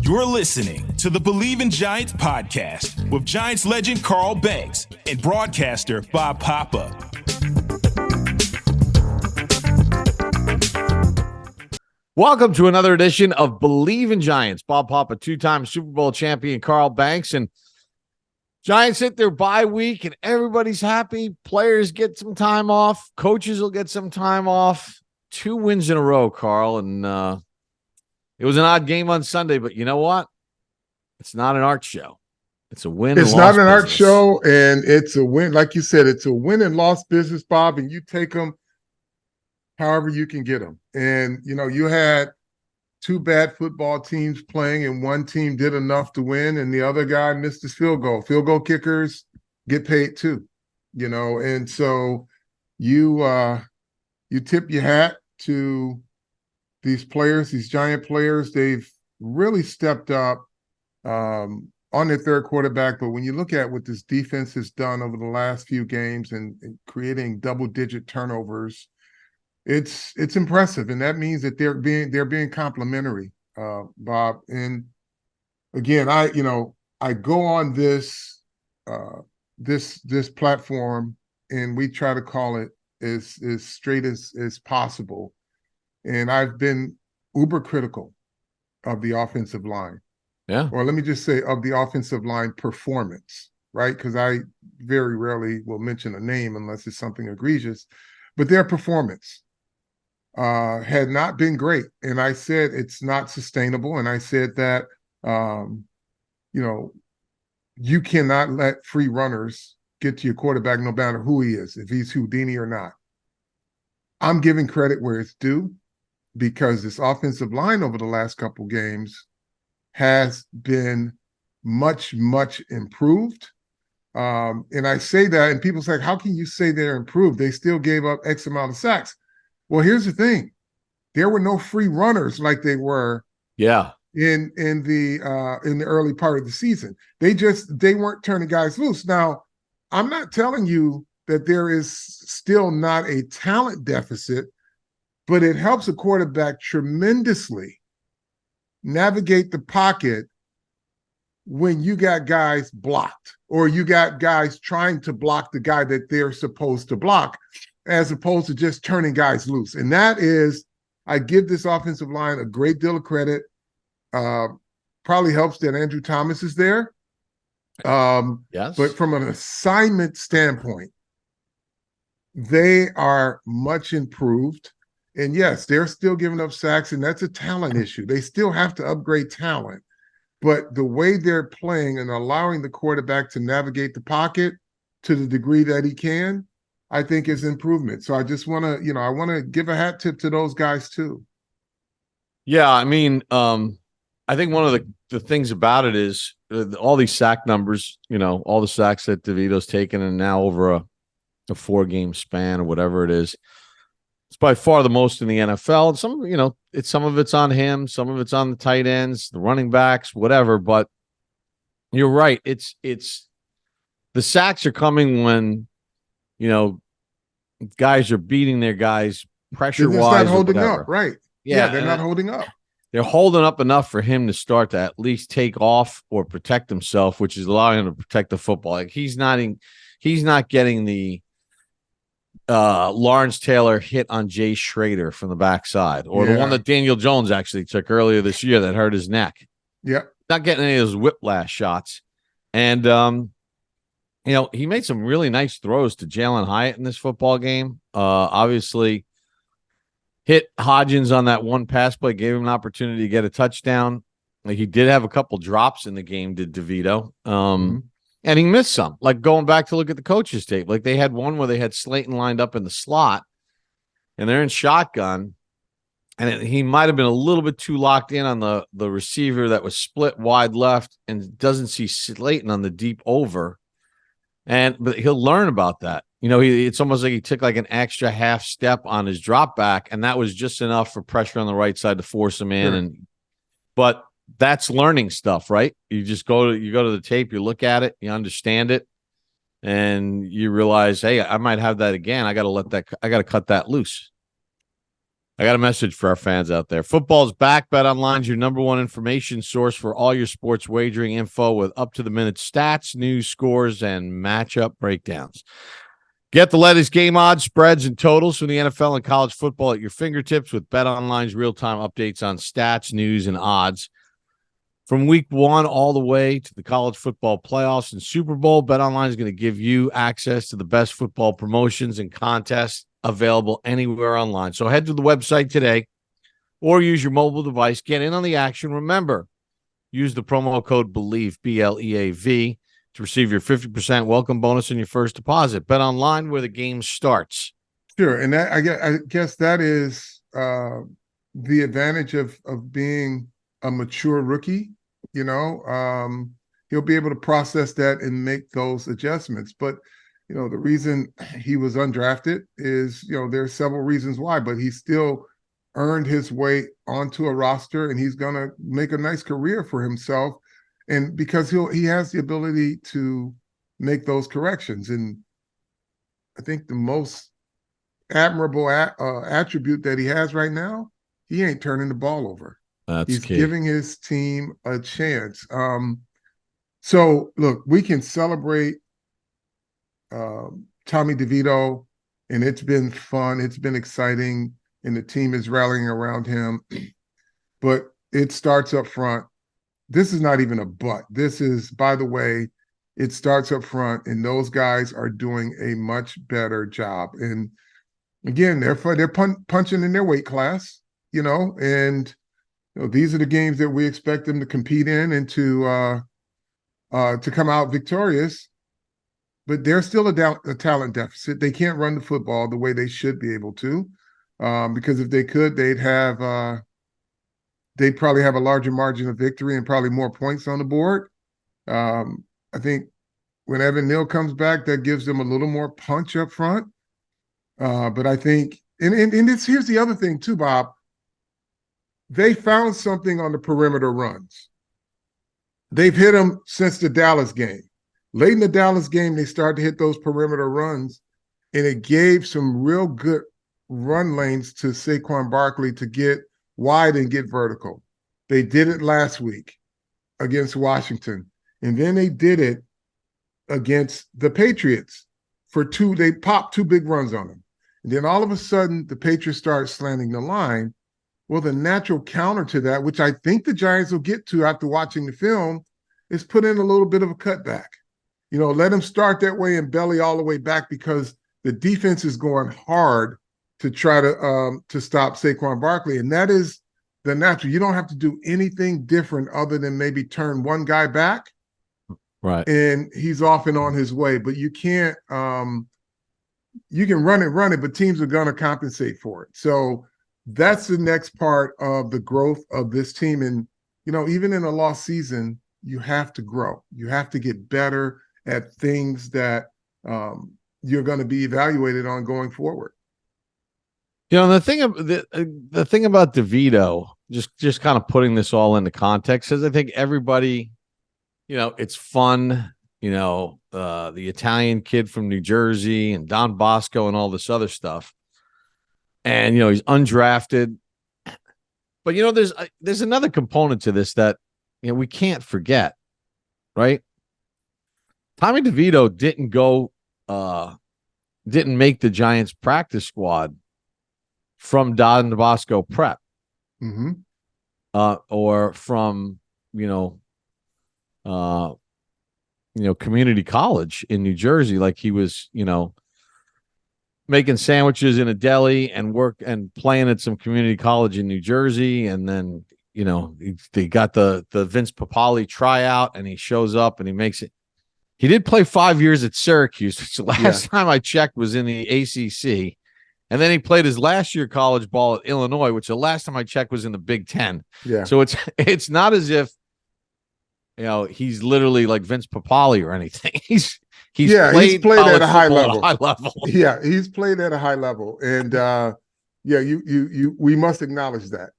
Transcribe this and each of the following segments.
You're listening to the Believe in Giants podcast with Giants legend Carl Banks and broadcaster Bob Papa. Welcome to another edition of Believe in Giants. Bob Papa, two-time Super Bowl champion Carl Banks, and Giants hit their bye week, and everybody's happy. Players get some time off. Coaches will get some time off. 2 wins in a row, Carl, and it was an odd game on Sunday, but you know what? It's not an art show. It's a win. It's not an art show, and it's a win. Like you said, it's a win and loss business, Bob, and you take them however you can get them. And, you know, you had 2 bad football teams playing, and one team did enough to win, and the other guy missed his field goal. Field goal kickers get paid too, you know. And so you tip your hat to these players, these Giant players. They've really stepped up on their third quarterback. But when you look at what this defense has done over the last few games and creating double-digit turnovers, it's impressive. And that means that they're being complimentary, Bob. And again, I go on this platform, and we try to call it as straight as possible. And I've been uber critical of the offensive line. Yeah. Or let me just say of the offensive line performance, right? Because I very rarely will mention a name unless it's something egregious. But their performance had not been great. And I said it's not sustainable. And I said that, you cannot let free runners get to your quarterback no matter who he is, if he's Houdini or not. I'm giving credit where it's due, because this offensive line over the last couple games has been much, much improved. And I say that, and people say, how can you say they're improved? They still gave up X amount of sacks. Well, here's the thing. There were no free runners like they were in the early part of the season. They weren't turning guys loose. Now, I'm not telling you that there is still not a talent deficit, but it helps a quarterback tremendously navigate the pocket when you got guys blocked, or you got guys trying to block the guy that they're supposed to block, as opposed to just turning guys loose. And that is, I give this offensive line a great deal of credit. Probably helps that Andrew Thomas is there. Yes. But from an assignment standpoint, they are much improved. And yes, they're still giving up sacks, and that's a talent issue. They still have to upgrade talent. But the way they're playing and allowing the quarterback to navigate the pocket to the degree that he can, I think is improvement. So I just want to, I want to give a hat tip to those guys too. Yeah, I mean, I think one of the things about it is all these sack numbers, all the sacks that DeVito's taken, and now over a 4-game span or whatever it is. It's by far the most in the NFL. Some of it's on him, some of it's on the tight ends, the running backs, whatever. But you're right. It's the sacks are coming when, guys are beating their guys pressure-wise. They're not holding up, right? Yeah, they're not holding up. They're holding up enough for him to start to at least take off or protect himself, which is allowing him to protect the football. Like he's not getting the Lawrence Taylor hit on Jay Schrader from the backside, or the one that Daniel Jones actually took earlier this year that hurt his neck. Yeah. Not getting any of those whiplash shots. And, he made some really nice throws to Jalen Hyatt in this football game. Obviously hit Hodgins on that one pass play, gave him an opportunity to get a touchdown. Like he did have a couple drops in the game, did DeVito. And he missed some, like going back to look at the coach's tape. Like they had one where they had Slayton lined up in the slot and they're in shotgun. And he might have been a little bit too locked in on the receiver that was split wide left and doesn't see Slayton on the deep over. But he'll learn about that. It's almost like he took like an extra half step on his drop back, and that was just enough for pressure on the right side to force him in. Sure. But that's learning stuff, right? You just go to the tape, you look at it, you understand it, and you realize, hey, I might have that again. I got to cut that loose. I got a message for our fans out there. Football's back. BetOnline's your number one information source for all your sports wagering info with up-to-the-minute stats, news, scores, and matchup breakdowns. Get the latest game odds, spreads, and totals from the NFL and college football at your fingertips with BetOnline's real-time updates on stats, news, and odds. From week 1 all the way to the college football playoffs and Super Bowl, BetOnline is going to give you access to the best football promotions and contests available anywhere online. So head to the website today or use your mobile device. Get in on the action. Remember, use the promo code BELIEVE, BLEAV, to receive your 50% welcome bonus on your first deposit. BetOnline, where the game starts. Sure, and that, I guess that is the advantage of being a mature rookie. You know, he'll be able to process that and make those adjustments. But you know, the reason he was undrafted is, you know, there's several reasons why, but he still earned his way onto a roster, and he's going to make a nice career for himself. And because he has the ability to make those corrections. And I think the most admirable attribute that he has right now, he ain't turning the ball over. He's key. Giving his team a chance. So look, we can celebrate Tommy DeVito, and it's been fun. It's been exciting, and the team is rallying around him. But it starts up front. This is not even a but. This is, by the way, it starts up front, and those guys are doing a much better job. And again, they're punching in their weight class, you know, and you know, these are the games that we expect them to compete in and to come out victorious. But they're still a talent deficit. They can't run the football the way they should be able to, because if they could, they'd probably have a larger margin of victory and probably more points on the board. I think when Evan Neal comes back, that gives them a little more punch up front. But I think, and here's the other thing too, Bob. They found something on the perimeter runs. They've hit them since the Dallas game. Late in the Dallas game, they started to hit those perimeter runs, and it gave some real good run lanes to Saquon Barkley to get wide and get vertical. They did it last week against Washington, and then they did it against the Patriots for 2. They popped 2 big runs on them. And then all of a sudden, the Patriots start slanting the line. Well, the natural counter to that, which I think the Giants will get to after watching the film, is put in a little bit of a cutback. You know, let them start that way and belly all the way back, because the defense is going hard to try to stop Saquon Barkley. And that is the natural. You don't have to do anything different other than maybe turn one guy back. Right. And he's off and on his way. But you can't you can run it, but teams are going to compensate for it. So that's the next part of the growth of this team. And, you know, even in a lost season, you have to grow. You have to get better at things that you're going to be evaluated on going forward. You know, the thing about DeVito, just kind of putting this all into context, is I think everybody, you know, it's fun, you know, the Italian kid from New Jersey and Don Bosco and all this other stuff. And, you know, he's undrafted. But, you know, there's another component to this that, you know, we can't forget, right? Tommy DeVito didn't make the Giants practice squad from Don Bosco Prep, or from community college in New Jersey. Like, he was, you know, making sandwiches in a deli and playing at some community college in New Jersey, and then, you know, they got the Vince Papale tryout, and he shows up and he makes it. He did play 5 years at Syracuse, which the last time I checked was in the ACC. And then he played his last year college ball at Illinois, which the last time I checked was in the Big Ten. Yeah. So it's not as if, you know, he's literally like Vince Papale or anything. He's played at a high level. Yeah, he's played at a high level. And we must acknowledge that.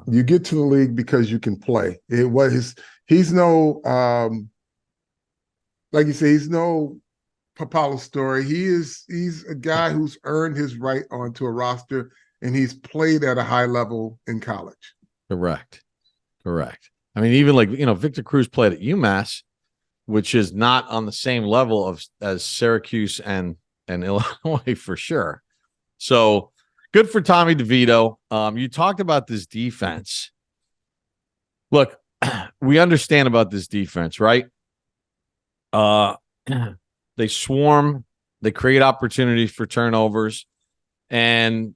You get to the league because you can play. He's no like you say, he's no Papale story. He's a guy who's earned his right onto a roster, and he's played at a high level in college. Correct. I mean, even like, Victor Cruz played at UMass, which is not on the same level as Syracuse and Illinois for sure. So good for Tommy DeVito. You talked about this defense. Look, we understand about this defense, right? They swarm, they create opportunities for turnovers, and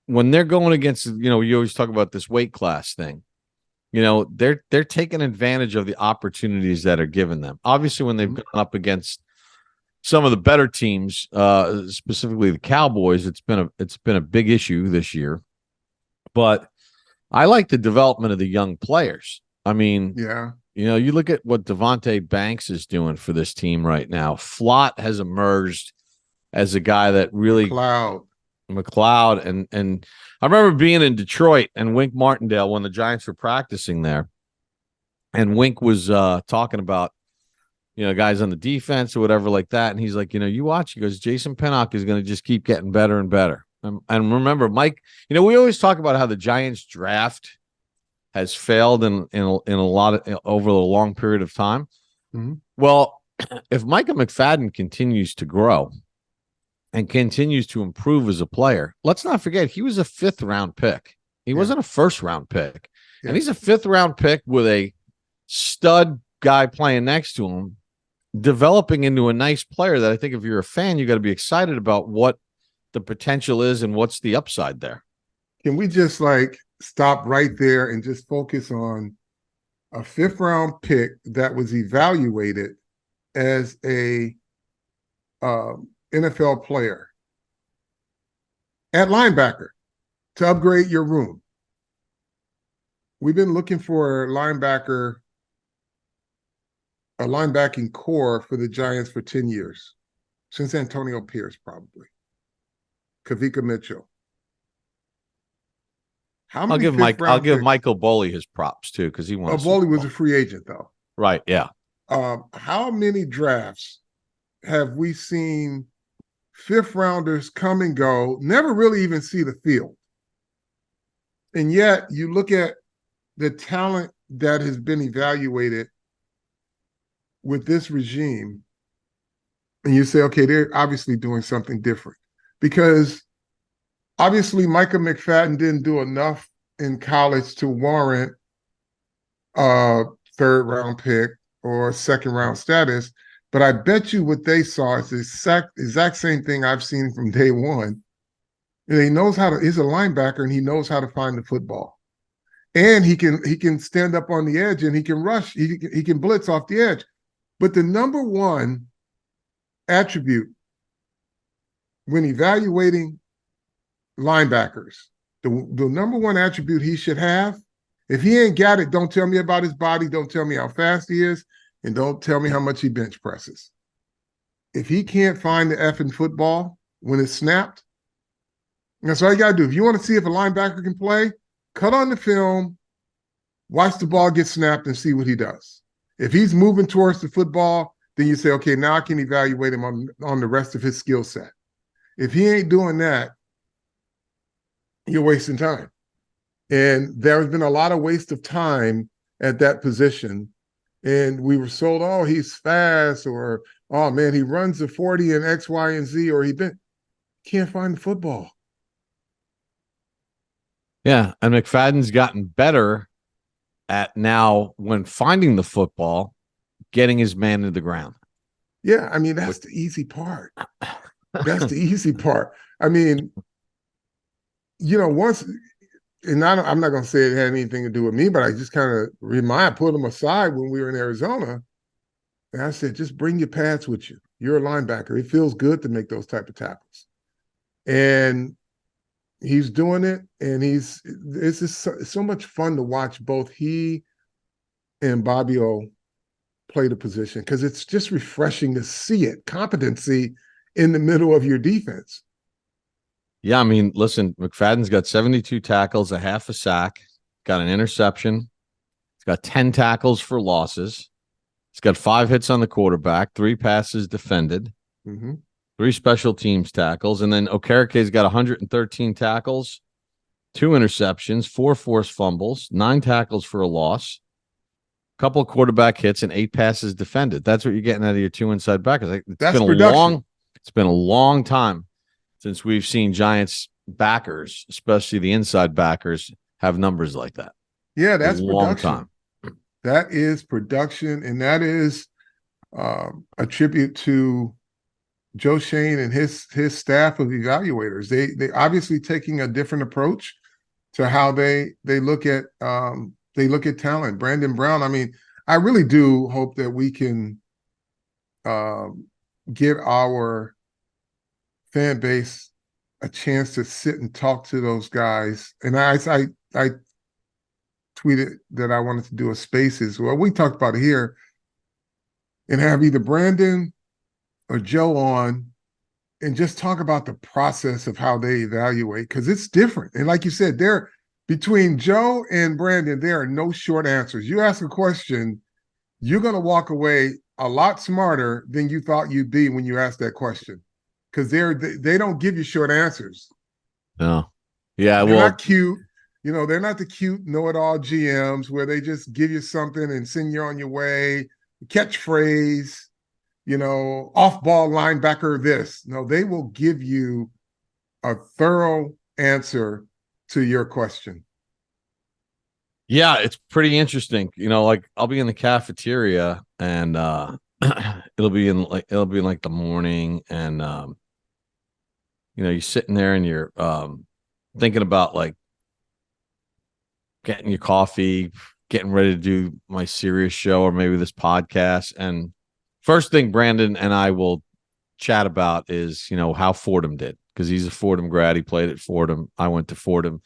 when they're going against, you always talk about this weight class thing. They're taking advantage of the opportunities that are given them. Obviously, when they've gone up against some of the better teams, specifically the Cowboys, it's been a big issue this year. But I like the development of the young players. I mean, yeah, you look at what Devontae Banks is doing for this team right now. Flott has emerged as a guy that really McLeod and I remember being in Detroit and Wink Martindale when the Giants were practicing there, and Wink was talking about guys on the defense or whatever like that, and he's like, you watch. He goes, Jason Pinnock is going to just keep getting better and better. And remember, Mike, we always talk about how the Giants draft has failed in a lot of over a long period of time. Mm-hmm. Well, if Micah McFadden continues to grow and continues to improve as a player, let's not forget he was a 5th round pick. He wasn't a 1st round pick. Yeah. And he's a 5th round pick with a stud guy playing next to him, developing into a nice player that I think if you're a fan, you got to be excited about what the potential is and what's the upside there. Can we just stop right there and just focus on a 5th round pick that was evaluated as a NFL player at linebacker to upgrade your room? We've been looking for a linebacking core for the Giants for 10 years, since Antonio Pierce, probably. Kavika Mitchell. I'll give Michael Boley his props too, because he won. Boley was a free agent though. Right. Yeah. How many drafts have we seen 5th rounders come and go, never really even see the field? And yet you look at the talent that has been evaluated with this regime, and you say, okay, they're obviously doing something different. Because obviously Micah McFadden didn't do enough in college to warrant a 3rd round pick or 2nd round status. But I bet you what they saw is the exact same thing I've seen from day one. And he knows he's a linebacker and he knows how to find the football. And he can stand up on the edge and he can rush. He can blitz off the edge. But the number one attribute when evaluating linebackers, the number one attribute he should have, if he ain't got it, don't tell me about his body, don't tell me how fast he is, and don't tell me how much he bench presses. If he can't find the effing football when it's snapped, that's all you got to do. If you want to see if a linebacker can play, cut on the film, watch the ball get snapped and see what he does. If he's moving towards the football, then you say, okay, now I can evaluate him on the rest of his skill set. If he ain't doing that, you're wasting time. And there's been a lot of waste of time at that position. And we were sold, oh, he's fast, or, oh, man, he runs the 40 and X, Y, and Z, or can't find the football. Yeah, and McFadden's gotten better at now, when finding the football, getting his man to the ground. Yeah, I mean, that's the easy part. That's the easy part. I mean, once, and I'm not going to say it had anything to do with me, but I just kind of put him aside when we were in Arizona. And I said, just bring your pads with you. You're a linebacker. It feels good to make those type of tackles. And he's doing it. And it's just so much fun to watch both he and Bobby O play the position, because it's just refreshing to see it. Competency in the middle of your defense. Yeah, I mean, listen, McFadden's got 72 tackles, a half a sack, got an interception. He's got 10 tackles for losses. He's got 5 hits on the quarterback, 3 passes defended. Mm-hmm. 3 special teams tackles, and then Okereke's got 113 tackles, 2 interceptions, 4 forced fumbles, 9 tackles for a loss, a couple of quarterback hits, and 8 passes defended. That's what you're getting out of your 2 inside backers. That's production. It's been a long time since we've seen Giants backers, especially the inside backers, have numbers like that. Yeah, that's a long production. time. That is production, and that is a tribute to Joe Schoen and his staff of evaluators. They obviously taking a different approach to how they look at talent. Brandon Brown. I mean, I really do hope that we can get our fan base a chance to sit and talk to those guys. And I tweeted that I wanted to do a Spaces. Well, we talked about it here, and have either Brandon or Joe on and just talk about the process of how they evaluate, because it's different. And like you said, between Joe and Brandon, there are no short answers. You ask a question, you're going to walk away a lot smarter than you thought you'd be when you asked that question, because they don't give you short answers. No. Yeah, they're not cute. They're not the cute know-it-all GMs where they just give you something and send you on your way, catchphrase, off-ball linebacker this. No, they will give you a thorough answer to your question. Yeah, it's pretty interesting. Like I'll be in the cafeteria and it'll be in like the morning, and you're sitting there and you're thinking about like getting your coffee, getting ready to do my serious show or maybe this podcast. And first thing Brandon and I will chat about is, how Fordham did, because he's a Fordham grad. He played at Fordham. I went to Fordham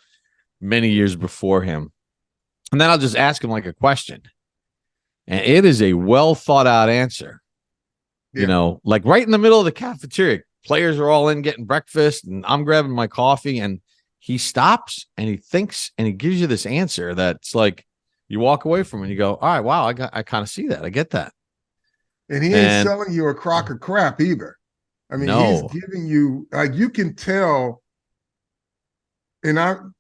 many years before him. And then I'll just ask him like a question. And it is a well thought out answer. Yeah. Like right in the middle of the cafeteria, players are all in getting breakfast and I'm grabbing my coffee, and he stops and he thinks and he gives you this answer that's like you walk away from it and you go, all right, wow, I kind of see that. I get that. And he ain't selling you a crock of crap either. I mean, he's giving you, like, you can tell. And I'm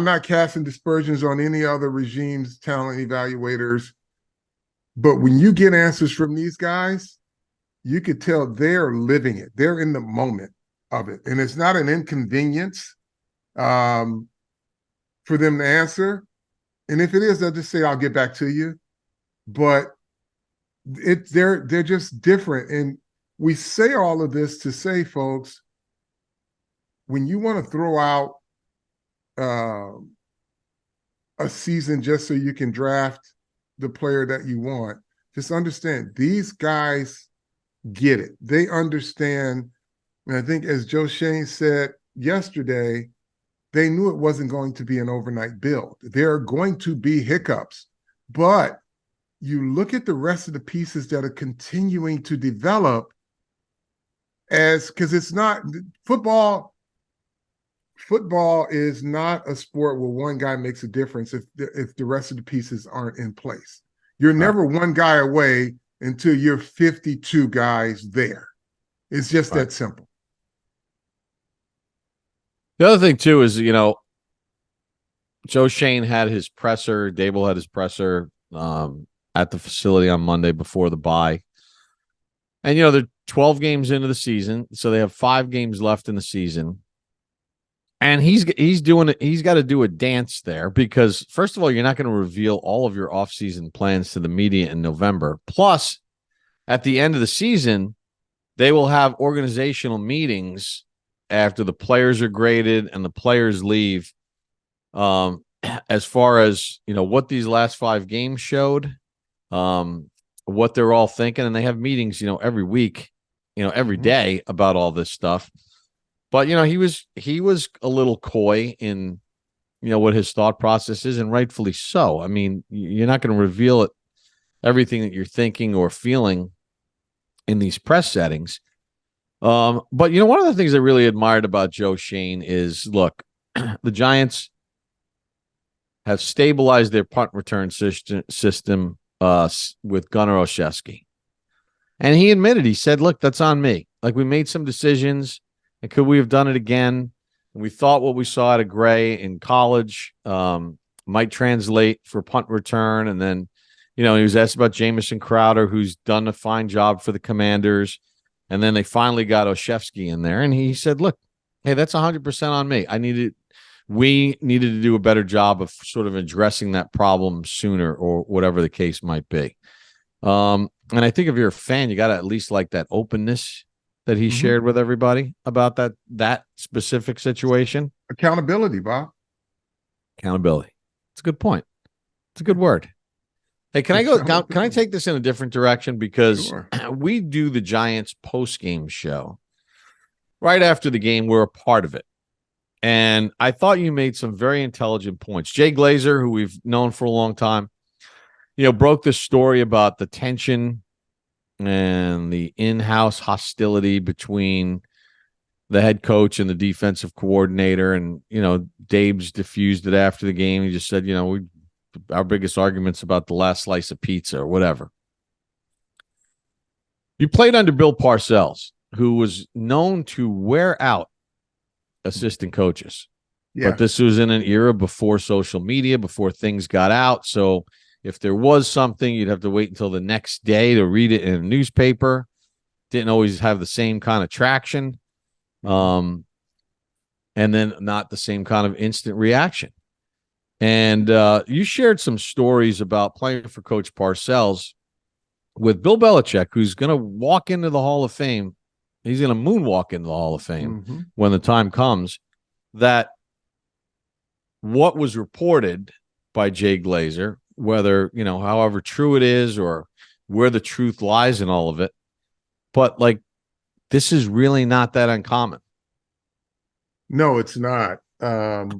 not casting dispersions on any other regime's talent evaluators, but when you get answers from these guys, you could tell they're living it. They're in the moment of it. And it's not an inconvenience for them to answer. And if it is, they'll just say, I'll get back to you. But they're just different. And we say all of this to say, folks, when you want to throw out a season just so you can draft the player that you want, just understand these guys get it. They understand. And I think, as Joe Schoen said yesterday, they knew it wasn't going to be an overnight build. There are going to be hiccups, but you look at the rest of the pieces that are continuing to develop, because it's not football. Football is not a sport where one guy makes a difference if the rest of the pieces aren't in place. You're never one guy away until you're 52 guys there. It's just that simple. The other thing, too, is, Joe Schoen had his presser. Dable had his presser at the facility on Monday before the bye. And, they're 12 games into the season, so they have 5 games left in the season. And he's doing it. He's got to do a dance there because, first of all, you're not going to reveal all of your offseason plans to the media in November. Plus, at the end of the season, they will have organizational meetings after the players are graded and the players leave. As far as, what these last 5 games showed, what they're all thinking, and they have meetings, every week, every day about all this stuff. But, he was a little coy in, what his thought process is, and rightfully so. I mean, you're not going to reveal everything that you're thinking or feeling in these press settings. But, one of the things I really admired about Joe Schoen is, look, the Giants have stabilized their punt return system with Gunnar Olszewski. And he admitted, he said, look, that's on me. Like, we made some decisions, and could we have done it again? And we thought what we saw out of Gray in college might translate for punt return. And then, he was asked about Jamison Crowder, who's done a fine job for the Commanders. And then they finally got Oshevsky in there. And he said, look, hey, that's 100% on me. We needed to do a better job of sort of addressing that problem sooner, or whatever the case might be. And I think if you're a fan, you got to at least like that openness that he shared with everybody about that specific situation. Accountability, Bob. Accountability. It's a good point. It's a good word. Hey, can I take this in a different direction? Because we do the Giants post-game show right after the game. We're a part of it. And I thought you made some very intelligent points. Jay Glazer, who we've known for a long time, broke this story about the tension and the in-house hostility between the head coach and the defensive coordinator. And, Dabes diffused it after the game. He just said, our biggest argument's about the last slice of pizza or whatever. You played under Bill Parcells, who was known to wear out assistant coaches. Yeah. But this was in an era before social media, before things got out. So if there was something, you'd have to wait until the next day to read it in a newspaper. Didn't always have the same kind of traction. And then not the same kind of instant reaction. And you shared some stories about playing for Coach Parcells with Bill Belichick, who's going to walk into the Hall of Fame. He's going to moonwalk into the Hall of Fame when the time comes. That what was reported by Jay Glazer, whether, however true it is or where the truth lies in all of it. But this is really not that uncommon. No, it's not. The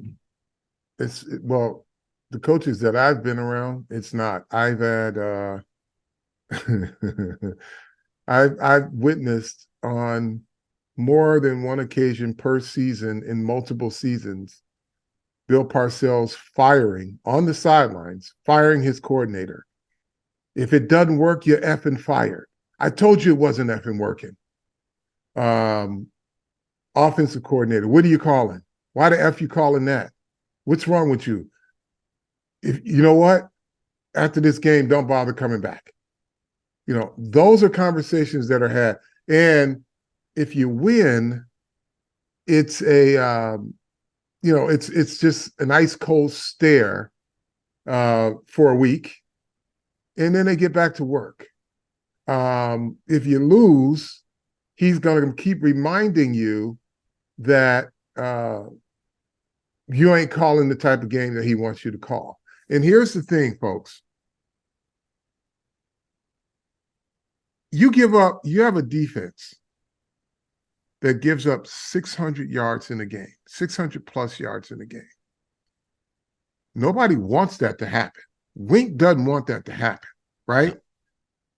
coaches that I've been around, it's not. I've had, I've witnessed on more than one occasion per season in multiple seasons, Bill Parcells firing on the sidelines, firing his coordinator. If it doesn't work, you're effing fired. I told you it wasn't effing working. Offensive coordinator, what are you calling? Why the F you calling that? What's wrong with you? If you know what? After this game, don't bother coming back. Those are conversations that are had. And if you win, it's a it's just an ice cold stare for a week, and then they get back to work. If you lose, he's going to keep reminding you that you ain't calling the type of game that he wants you to call. And here's the thing, folks. You have a defense that gives up 600 yards in a game, 600 plus yards in a game. Nobody wants that to happen. Wink doesn't want that to happen, right?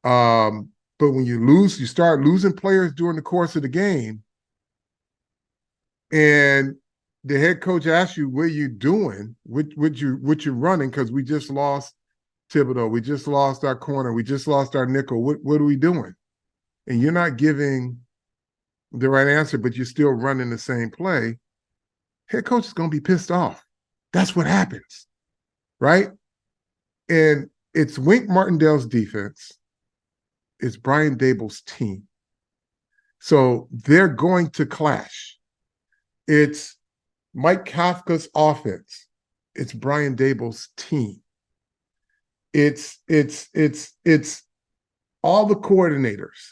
But when you start losing players during the course of the game, and the head coach asks you, what are you doing? What you're running? Because we just lost Thibodeau. We just lost our corner. We just lost our nickel. What are we doing? And you're not giving the right answer, but you're still running the same play. Head coach is going to be pissed off. That's what happens, right? And it's Wink Martindale's defense. It's Brian Daboll's team. So they're going to clash. It's Mike Kafka's offense. It's Brian Daboll's team. It's all the coordinators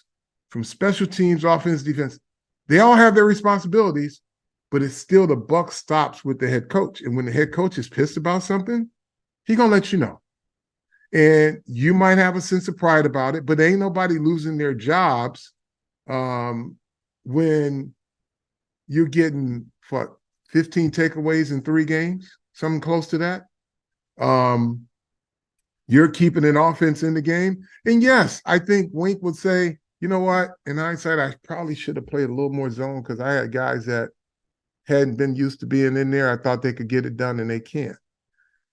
from special teams, offense, defense. They all have their responsibilities, but it's still the buck stops with the head coach. And when the head coach is pissed about something, he's going to let you know. And you might have a sense of pride about it, but ain't nobody losing their jobs when you're getting, 15 takeaways in 3 games, something close to that. You're keeping an offense in the game. And yes, I think Wink would say, you know what? In hindsight, I probably should have played a little more zone because I had guys that hadn't been used to being in there. I thought they could get it done, and they can't.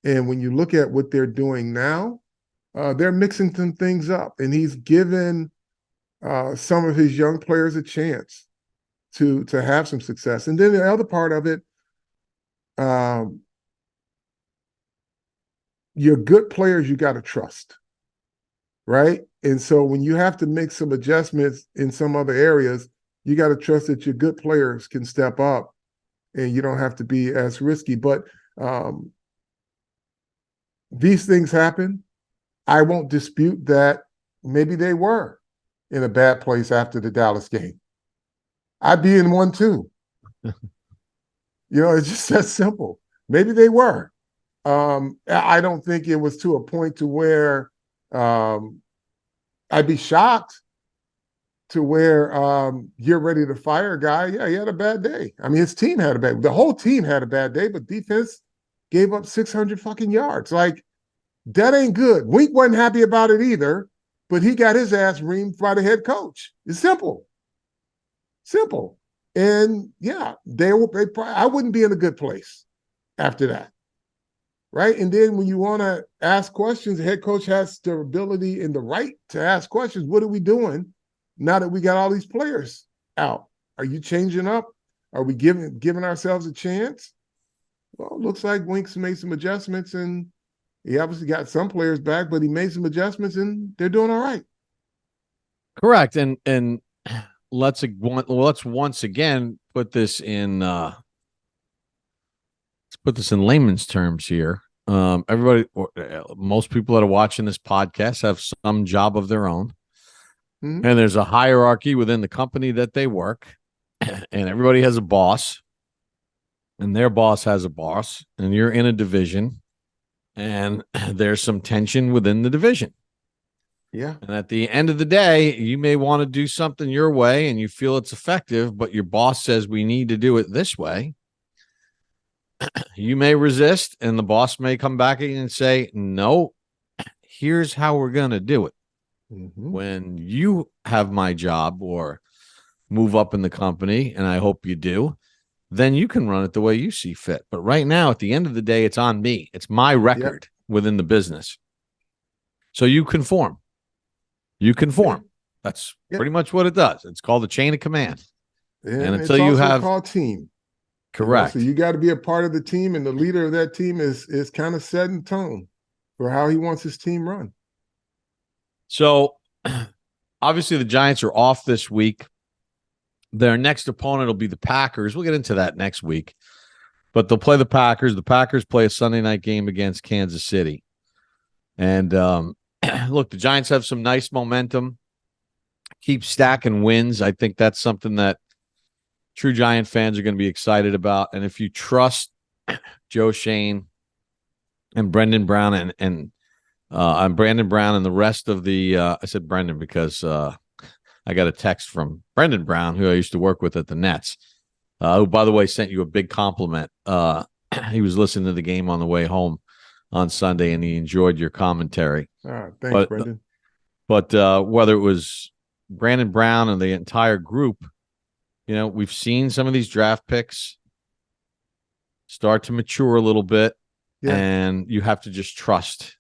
And when you look at what they're doing now, they're mixing some things up. And he's given some of his young players a chance to have some success. And then the other part of it, your good players you got to trust, right? And so when you have to make some adjustments in some other areas, you got to trust that your good players can step up and you don't have to be as risky. But these things happen. I won't dispute that maybe they were in a bad place after the Dallas game. I'd be in one too. It's just that simple. Maybe they were. I don't think it was to a point to where I'd be shocked to where you're ready to fire a guy. Yeah, he had a bad day. I mean, his team had a bad. The whole team had a bad day, but defense gave up 600 fucking yards. Like, that ain't good. Wink wasn't happy about it either, but he got his ass reamed by the head coach. It's simple. Simple. And yeah, I wouldn't be in a good place after that. Right. And then when you want to ask questions, the head coach has the ability and the right to ask questions. What are we doing now that we got all these players out? Are you changing up? Are we giving ourselves a chance? Well, it looks like Wink's made some adjustments, and he obviously got some players back, but he made some adjustments and they're doing all right. Correct. And let's once again put this in layman's terms here. Everybody, most people that are watching this podcast have some job of their own. Mm-hmm. And there's a hierarchy within the company that they work, and everybody has a boss, and their boss has a boss, and you're in a division, and there's some tension within the division. Yeah. And at the end of the day, you may want to do something your way and you feel it's effective, but your boss says we need to do it this way. You may resist, and the boss may come back and say, no, here's how we're going to do it. Mm-hmm. When you have my job or move up in the company, and I hope you do, then you can run it the way you see fit. But right now, at the end of the day, it's on me. It's my record within the business. So you conform. You conform. That's pretty much what it does. It's called a chain of command. And until you have called team. Correct. So you got to be a part of the team, and the leader of that team is kind of setting tone for how he wants his team run. So obviously the Giants are off this week. Their next opponent will be the Packers. We'll get into that next week. But they'll play the Packers. The Packers play a Sunday night game against Kansas City. And look, the Giants have some nice momentum. Keep stacking wins. I think that's something that true Giant fans are going to be excited about. And if you trust Joe Schoen and Brendan Brown and Brandon Brown and the rest of the I said Brendan because I got a text from Brendan Brown, who I used to work with at the Nets, who, by the way, sent you a big compliment. He was listening to the game on the way home on Sunday, and he enjoyed your commentary. Thanks, Brendan. But whether it was Brandon Brown and the entire group, we've seen some of these draft picks start to mature a little bit, and you have to just trust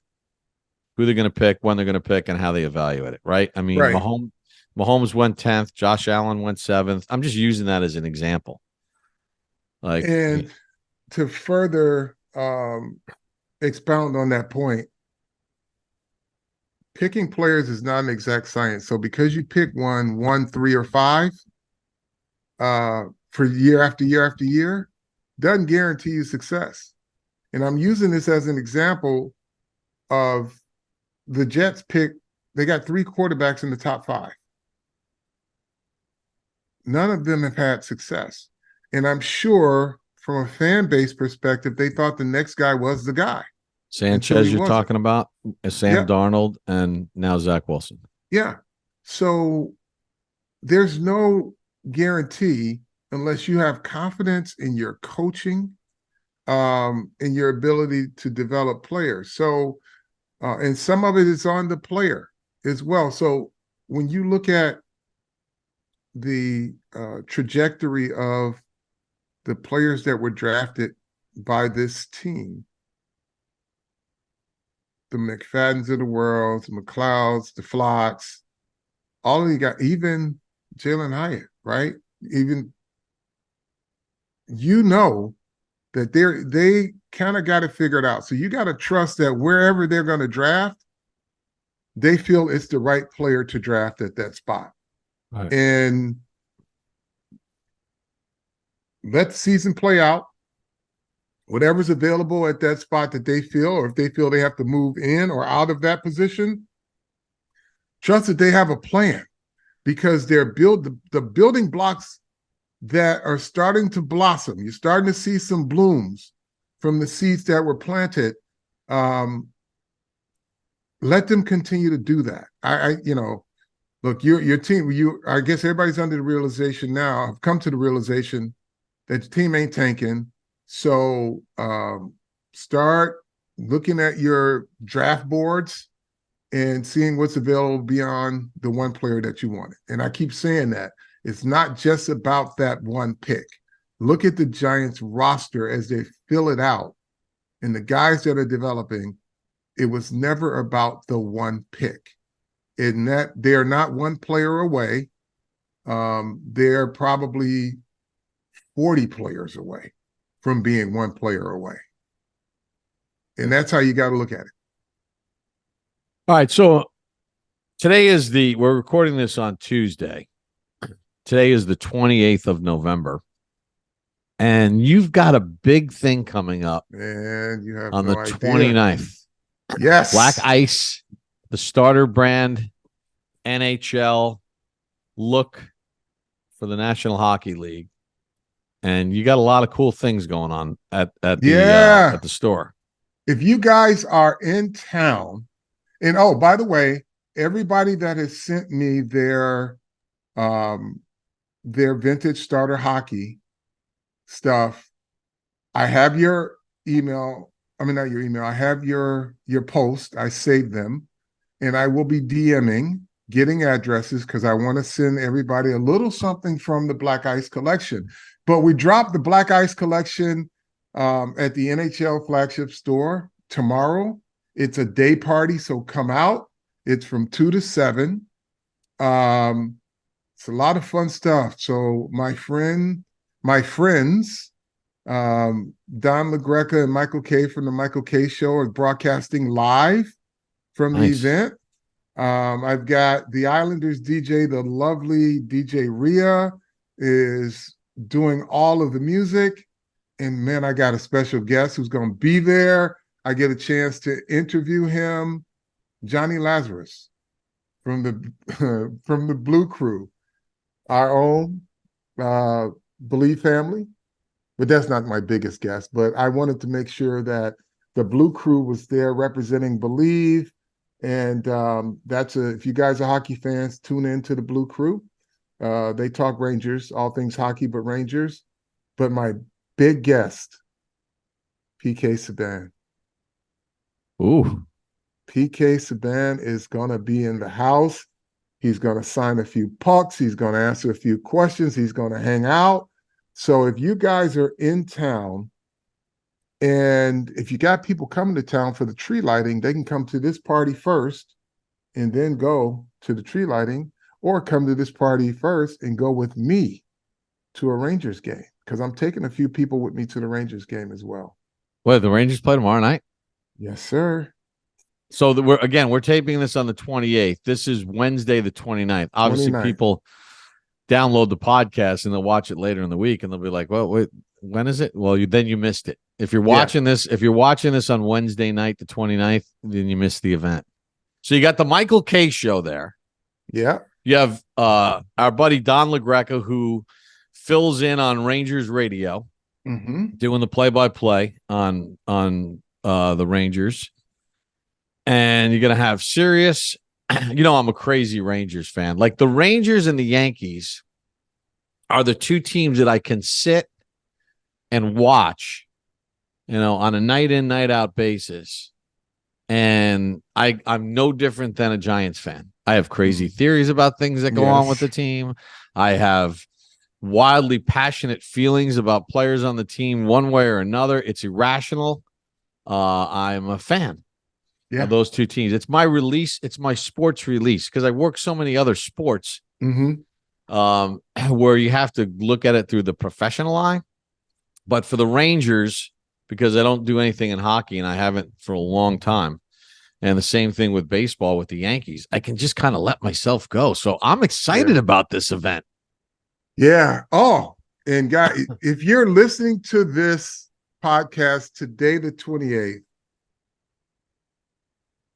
who they're going to pick, when they're going to pick, and how they evaluate it, right? I mean, Mahomes went 10th, Josh Allen went 7th. I'm just using that as an example. And to further expound on that point, picking players is not an exact science. So because you pick 1, 3, or 5 for year after year after year, doesn't guarantee you success. And I'm using this as an example of the Jets they got 3 quarterbacks in the top 5. None of them have had success. And I'm sure from a fan base perspective, they thought the next guy was the guy. Sanchez, you're talking about, Sam Darnold, and now Zach Wilson. Yeah. So there's no guarantee unless you have confidence in your coaching and your ability to develop players. So, and some of it is on the player as well. So when you look at the trajectory of the players that were drafted by this team, the McFaddens of the world, the McLeods, the Flocks, all of you got, even Jalen Hyatt, right? Even that they kind of got it figured out. So you got to trust that wherever they're going to draft, they feel it's the right player to draft at that spot. Right. And let the season play out. Whatever's available at that spot that they feel, or if they feel they have to move in or out of that position, trust that they have a plan, because they're the building blocks that are starting to blossom. You're starting to see some blooms from the seeds that were planted. Let them continue to do that. Look, your team, I guess everybody's under the realization now, have come to the realization that your team ain't tanking. So start looking at your draft boards and seeing what's available beyond the one player that you wanted. And I keep saying that. It's not just about that one pick. Look at the Giants roster as they fill it out. And the guys that are developing, it was never about the one pick. In that they're not one player away. They're probably 40 players away from being one player away. And that's how you got to look at it. All right. So today we're recording this on Tuesday. Today is the 28th of November. And you've got a big thing coming up. And you have on no the idea. 29th. Yes. Black Ice, the starter brand NHL look for the National Hockey League. And you got a lot of cool things going on at the store. If you guys are in town, and by the way, everybody that has sent me their vintage starter hockey stuff, I have your email. I mean, not your email. I have your post. I saved them, and I will be DMing, getting addresses, because I want to send everybody a little something from the Black Ice collection. But we dropped the Black Ice collection at the NHL flagship store tomorrow. It's a day party, so come out. It's from 2 to 7. It's a lot of fun stuff. So my friends, Don LaGreca and Michael K from the Michael K Show are broadcasting live from the event. I've got the Islanders DJ, the lovely DJ Rhea, is doing all of the music. And man, I got a special guest who's going to be there. I get a chance to interview him, Johnny Lazarus from the Blue Crew, our own Believe family. But that's not my biggest guest. But I wanted to make sure that the Blue Crew was there representing Believe. And if you guys are hockey fans, tune in to the Blue Crew. They talk Rangers, all things hockey, but Rangers. But my big guest, PK Subban. Ooh. PK Subban is going to be in the house. He's going to sign a few pucks. He's going to answer a few questions. He's going to hang out. So if you guys are in town, and if you got people coming to town for the tree lighting, they can come to this party first and then go to the tree lighting, or come to this party first and go with me to a Rangers game, because I'm taking a few people with me to the Rangers game as well. What, the Rangers play tomorrow night? Yes, sir. So we're taping this on the 28th. This is Wednesday, the 29th. Obviously, 29th. People download the podcast and they'll watch it later in the week, and they'll be like, "Well, wait, when is it?" Well, then you missed it. If you're watching this on Wednesday night, the 29th, then you missed the event. So you got the Michael K Show there. Yeah. You have our buddy Don LaGreca, who fills in on Rangers radio, doing the play-by-play on the Rangers. And you're going to have Sirius. I'm a crazy Rangers fan. Like, the Rangers and the Yankees are the two teams that I can sit and watch, on a night in, night out basis. And I'm no different than a Giants fan. I have crazy theories about things that go on with the team. I have wildly passionate feelings about players on the team one way or another. It's irrational. I'm a fan. of those two teams. It's my release. It's my sports release because I work so many other sports where you have to look at it through the professional eye. But for the Rangers, because I don't do anything in hockey and I haven't for a long time, and the same thing with baseball with the Yankees, I can just kind of let myself go. So I'm excited about this event. Yeah. Oh, and guys, if you're listening to this podcast today, the 28th,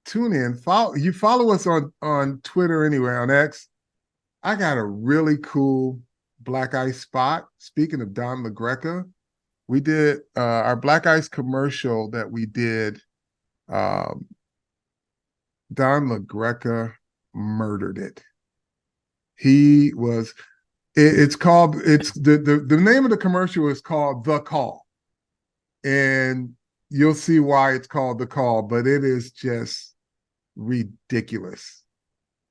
tune in. Follow us on Twitter anyway, on X. I got a really cool Black Ice spot. Speaking of Don LaGreca, we did our Black Ice commercial that we did. Don LaGreca murdered it. He was. It's called. It's the name of the commercial is called The Call, and you'll see why it's called The Call. But it is just ridiculous,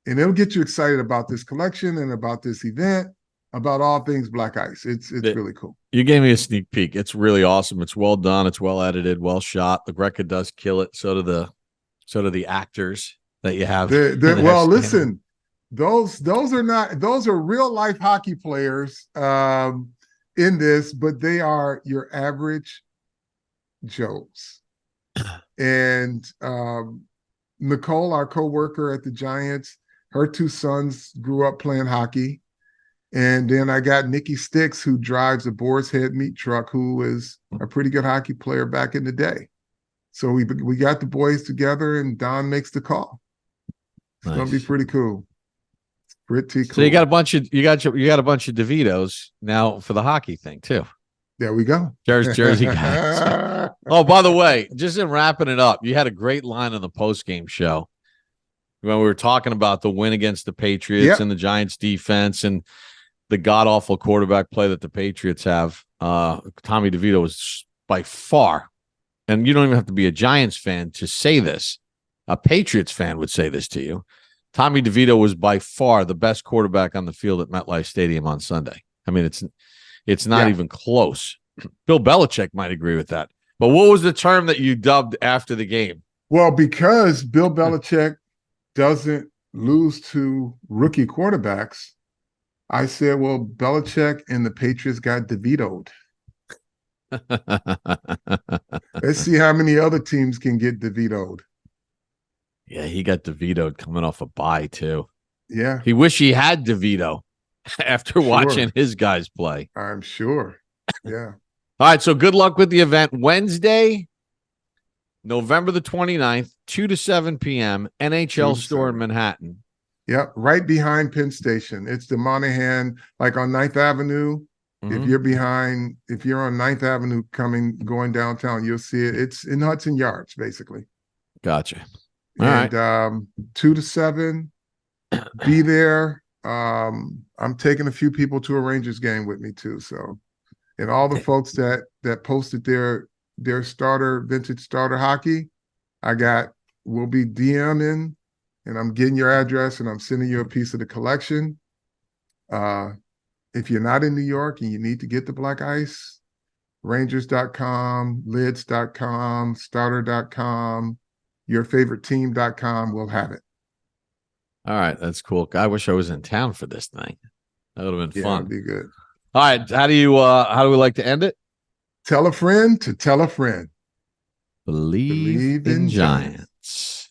and it'll get you excited about this collection and about this event, about all things Black Ice. It's really cool. You gave me a sneak peek. It's really awesome. It's well done. It's well edited, well shot. LaGreca does kill it. So do the actors that you have. Well, listen, those are real life hockey players in this, but they are your average Joes. And Nicole, our coworker at the Giants, her two sons grew up playing hockey. And then I got Nikki Sticks, who drives a Boar's Head meat truck, who is a pretty good hockey player back in the day. So we got the boys together, and Don makes the call. It's gonna be pretty cool. Pretty cool. So you got a bunch of DeVitos now for the hockey thing too. There we go. Jersey guys. Oh, by the way, just in wrapping it up, you had a great line on the post-game show when we were talking about the win against the Patriots and the Giants defense and the god-awful quarterback play that the Patriots have. Tommy DeVito was by far, and you don't even have to be a Giants fan to say this. A Patriots fan would say this to you. Tommy DeVito was by far the best quarterback on the field at MetLife Stadium on Sunday. I mean, it's not even close. Bill Belichick might agree with that. But what was the term that you dubbed after the game? Well, because Bill Belichick doesn't lose to rookie quarterbacks, I said, well, Belichick and the Patriots got DeVito'd. Let's see how many other teams can get DeVito'd. Yeah, he got DeVito'd coming off a bye, too. Yeah. He wished he had DeVito after watching his guys play. I'm sure. Yeah. All right, so good luck with the event. Wednesday, November the 29th, 2 to 7 p.m., NHL store in Manhattan. Yep, right behind Penn Station. It's the Monahan, like on 9th Avenue. If you're on 9th Avenue going downtown, you'll see it. It's in Hudson Yards, basically. Gotcha. All right. 2 to 7, be there. I'm taking a few people to a Rangers game with me too. So, and all the folks that posted their vintage starter hockey, we'll be DMing, and I'm getting your address and I'm sending you a piece of the collection. If you're not in New York and you need to get the Black Ice, Rangers.com, lids.com, starter.com, yourfavouriteteam.com will have it. All right, that's cool. I wish I was in town for this thing. That would have been fun. It'd be good. All right, how do we like to end it? Tell a friend to tell a friend. Believe in Giants.